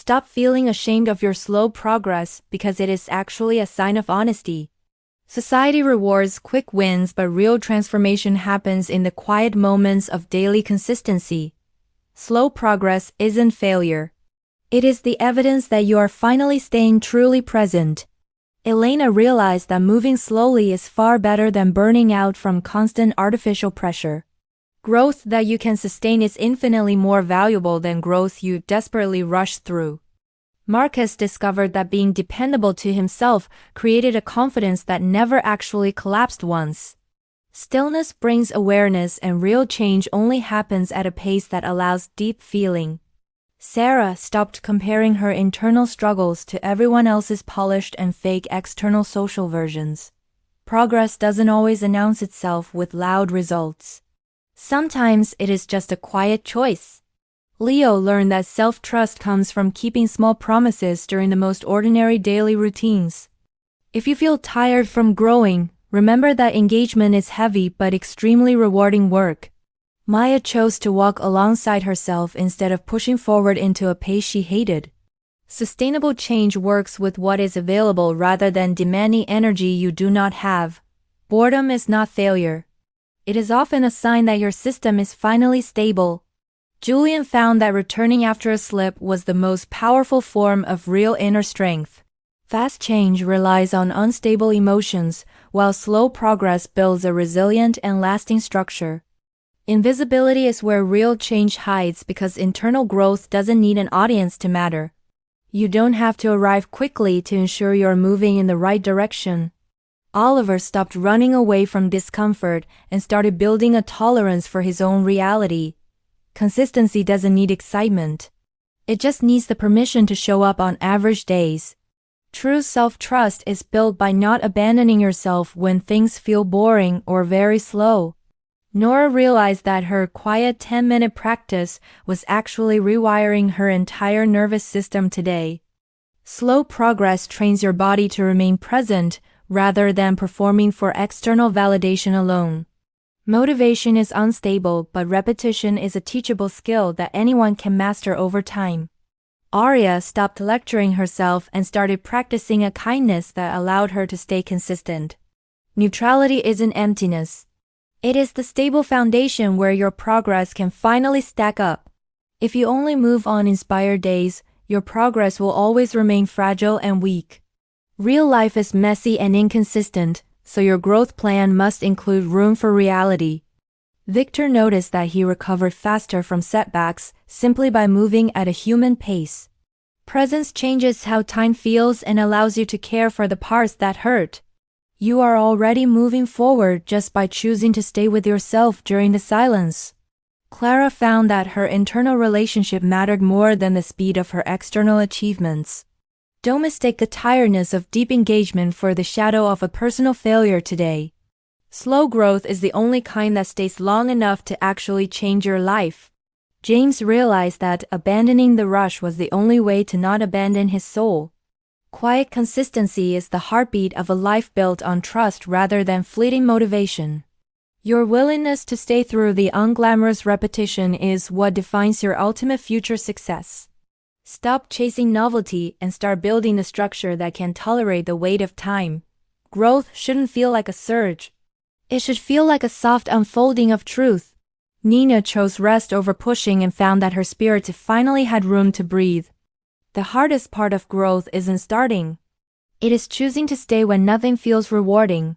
Stop feeling ashamed of your slow progress because it is actually a sign of honesty. Society rewards quick wins, but real transformation happens in the quiet moments of daily consistency. Slow progress isn't failure. It is the evidence that you are finally staying truly present. Elena realized that moving slowly is far better than burning out from constant artificial pressure. Growth that you can sustain is infinitely more valuable than growth you desperately rush through. Marcus discovered that being dependable to himself created a confidence that never actually collapsed once. Stillness brings awareness, and real change only happens at a pace that allows deep feeling. Sarah stopped comparing her internal struggles to everyone else's polished and fake external social versions. Progress doesn't always announce itself with loud results. Sometimes it is just a quiet choice. Leo learned that self-trust comes from keeping small promises during the most ordinary daily routines. If you feel tired from growing, remember that engagement is heavy but extremely rewarding work. Maya chose to walk alongside herself instead of pushing forward into a pace she hated. Sustainable change works with what is available rather than demanding energy you do not have. Boredom is not failure. It is often a sign that your system is finally stable. Julian found that returning after a slip was the most powerful form of real inner strength. Fast change relies on unstable emotions, while slow progress builds a resilient and lasting structure. Invisibility is where real change hides because internal growth doesn't need an audience to matter. You don't have to arrive quickly to ensure you're moving in the right direction. Oliver stopped running away from discomfort and started building a tolerance for his own reality. Consistency doesn't need excitement. It just needs the permission to show up on average days. True self-trust is built by not abandoning yourself when things feel boring or very slow. Nora realized that her quiet 10-minute practice was actually rewiring her entire nervous system today. Slow progress trains your body to remain present rather than performing for external validation alone. Motivation is unstable, but repetition is a teachable skill that anyone can master over time. Arya stopped lecturing herself and started practicing a kindness that allowed her to stay consistent. Neutrality isn't emptiness. It is the stable foundation where your progress can finally stack up. If you only move on inspired days, your progress will always remain fragile and weak. Real life is messy and inconsistent, so your growth plan must include room for reality. Victor noticed that he recovered faster from setbacks simply by moving at a human pace. Presence changes how time feels and allows you to care for the parts that hurt. You are already moving forward just by choosing to stay with yourself during the silence. Clara found that her internal relationship mattered more than the speed of her external achievements. Don't mistake the tiredness of deep engagement for the shadow of a personal failure today. Slow growth is the only kind that stays long enough to actually change your life. James realized that abandoning the rush was the only way to not abandon his soul. Quiet consistency is the heartbeat of a life built on trust rather than fleeting motivation. Your willingness to stay through the unglamorous repetition is what defines your ultimate future success. Stop chasing novelty and start building the structure that can tolerate the weight of time. Growth shouldn't feel like a surge. It should feel like a soft unfolding of truth. Nina chose rest over pushing and found that her spirit finally had room to breathe. The hardest part of growth isn't starting. It is choosing to stay when nothing feels rewarding.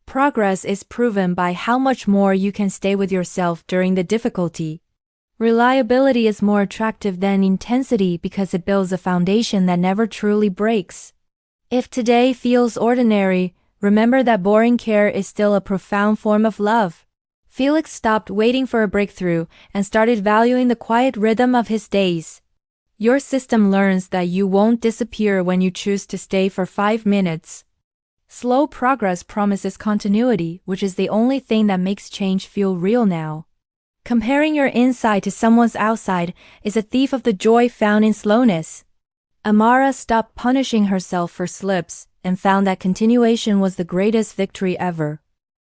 Progress is proven by how much more you can stay with yourself during the difficulty. Reliability is more attractive than intensity because it builds a foundation that never truly breaks. If today feels ordinary, remember that boring care is still a profound form of love. Felix stopped waiting for a breakthrough and started valuing the quiet rhythm of his days. Your system learns that you won't disappear when you choose to stay for 5 minutes. Slow progress promises continuity, which is the only thing that makes change feel real now. Comparing your inside to someone's outside is a thief of the joy found in slowness. Amara stopped punishing herself for slips and found that continuation was the greatest victory ever.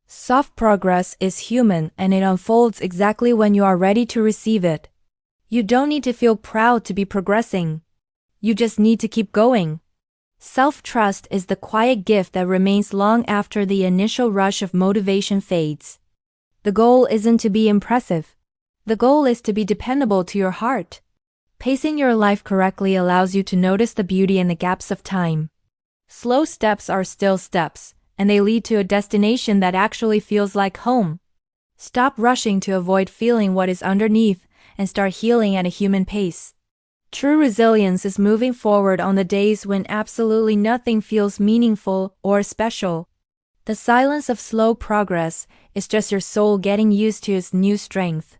Soft progress is human and it unfolds exactly when you are ready to receive it. You don't need to feel proud to be progressing. You just need to keep going. Self-trust is the quiet gift that remains long after the initial rush of motivation fades. The goal isn't to be impressive. The goal is to be dependable to your heart. Pacing your life correctly allows you to notice the beauty in the gaps of time. Slow steps are still steps, and they lead to a destination that actually feels like home. Stop rushing to avoid feeling what is underneath and start healing at a human pace. True resilience is moving forward on the days when absolutely nothing feels meaningful or special. The silence of slow progress is just your soul getting used to its new strength.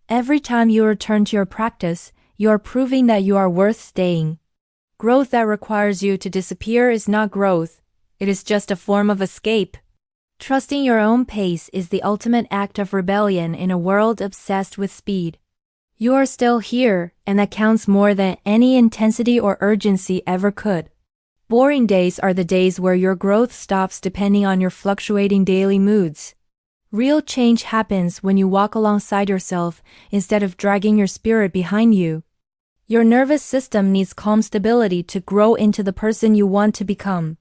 Every time you return to your practice, you are proving that you are worth staying. Growth that requires you to disappear is not growth. It is just a form of escape. Trusting your own pace is the ultimate act of rebellion in a world obsessed with speed. You are still here, and that counts more than any intensity or urgency ever could. Boring days are the days where your growth stops depending on your fluctuating daily moods. Real change happens when you walk alongside yourself instead of dragging your spirit behind you. Your nervous system needs calm stability to grow into the person you want to become.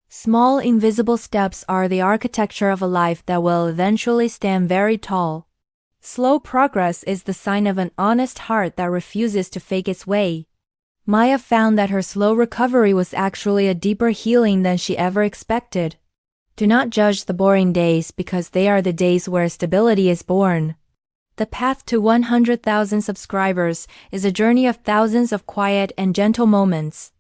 Small invisible steps are the architecture of a life that will eventually stand very tall. Slow progress is the sign of an honest heart that refuses to fake its way. Maya found that her slow recovery was actually a deeper healing than she ever expected. Do not judge the boring days because they are the days where stability is born. The path to 100,000 subscribers is a journey of thousands of quiet and gentle moments.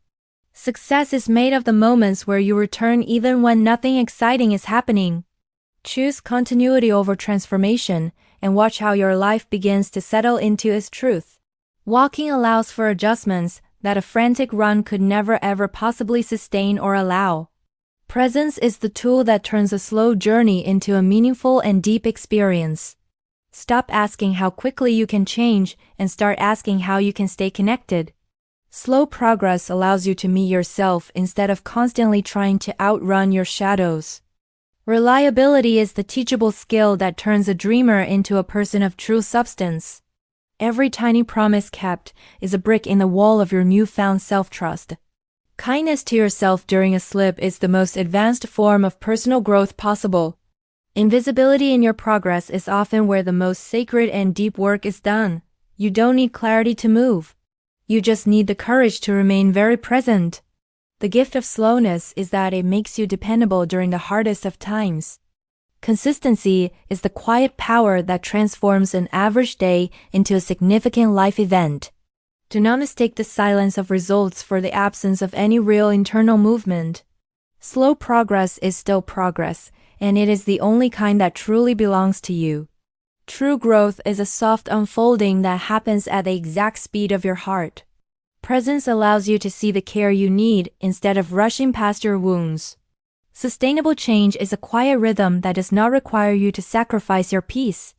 Success is made of the moments where you return even when nothing exciting is happening. Choose continuity over transformation, and watch how your life begins to settle into its truth. Walking allows for adjustments that a frantic run could never ever possibly sustain or allow. Presence is the tool that turns a slow journey into a meaningful and deep experience. Stop asking how quickly you can change and start asking how you can stay connected. Slow progress allows you to meet yourself instead of constantly trying to outrun your shadows. Reliability is the teachable skill that turns a dreamer into a person of true substance. Every tiny promise kept is a brick in the wall of your newfound self-trust. Kindness to yourself during a slip is the most advanced form of personal growth possible. Invisibility in your progress is often where the most sacred and deep work is done. You don't need clarity to move. You just need the courage to remain very present. The gift of slowness is that it makes you dependable during the hardest of times. Consistency is the quiet power that transforms an average day into a significant life event. Do not mistake the silence of results for the absence of any real internal movement. Slow progress is still progress, and it is the only kind that truly belongs to you. True growth is a soft unfolding that happens at the exact speed of your heart. Presence allows you to see the care you need instead of rushing past your wounds. Sustainable change is a quiet rhythm that does not require you to sacrifice your peace.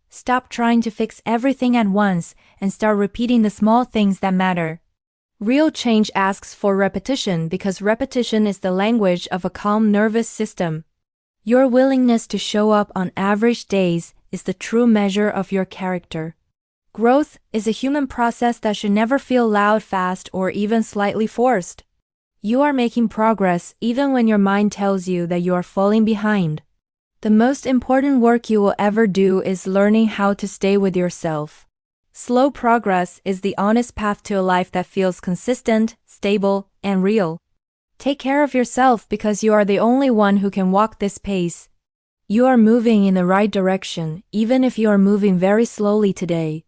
Stop trying to fix everything at once and start repeating the small things that matter. Real change asks for repetition because repetition is the language of a calm nervous system. Your willingness to show up on average days is the true measure of your character. Growth is a human process that should never feel loud, fast, or even slightly forced. You are making progress even when your mind tells you that you are falling behind. The most important work you will ever do is learning how to stay with yourself. Slow progress is the honest path to a life that feels consistent, stable, and real. Take care of yourself because you are the only one who can walk this pace. You are moving in the right direction, even if you are moving very slowly today.